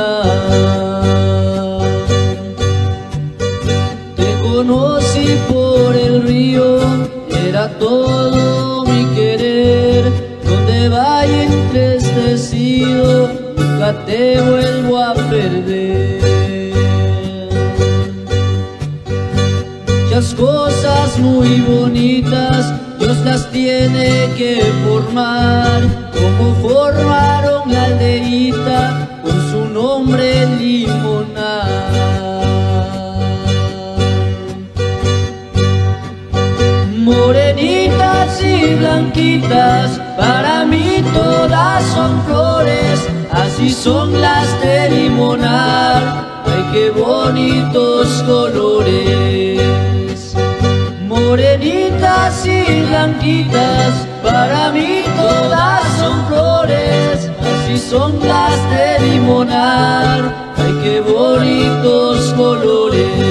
limonar. Te conocí por el río, era todo mi querer. Donde vaya entristecido, nunca te vuelvo a perder. Muchas cosas muy bonitas Dios las tiene que formar, como formaron la aldeíta con su nombre Limonar. Morenitas y blanquitas, para mí todas son flores, así son las de Limonar. Ay, qué bonitos colores. Morenitas y blanquitas, para mí todas son flores, así son las de Limonar. Ay, qué bonitos colores.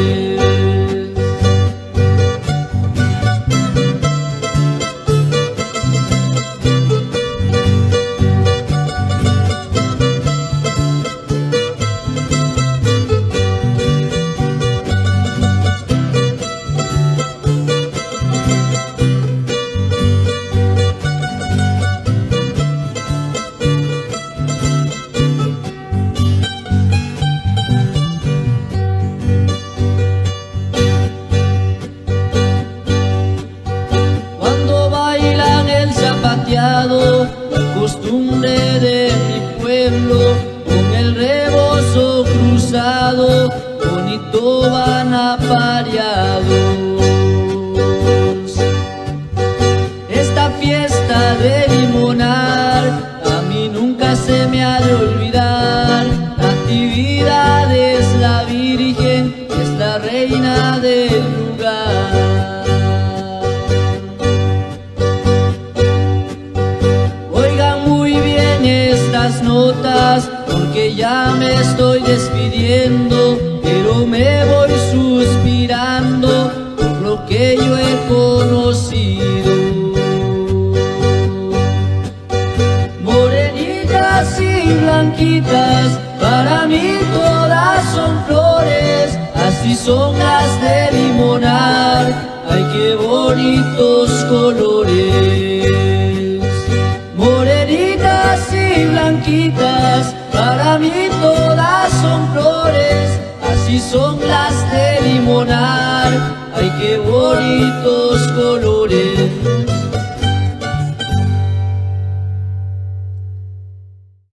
La costumbre de mi pueblo, con el rebozo cruzado, bonito van apareados. Esta fiesta de Limonar a mí nunca se me ha de olvidar. Natividad es la Virgen, es la reina del lugar. Notas, porque ya me estoy despidiendo, pero me voy suspirando por lo que yo he conocido. Morenitas y blanquitas, para mí todas son flores, así son las de Limonar. Ay, qué bonitos colores. Morenitas y blanquitas, para mí todas son flores, así son las de Limonar. Ay, qué bonitos colores.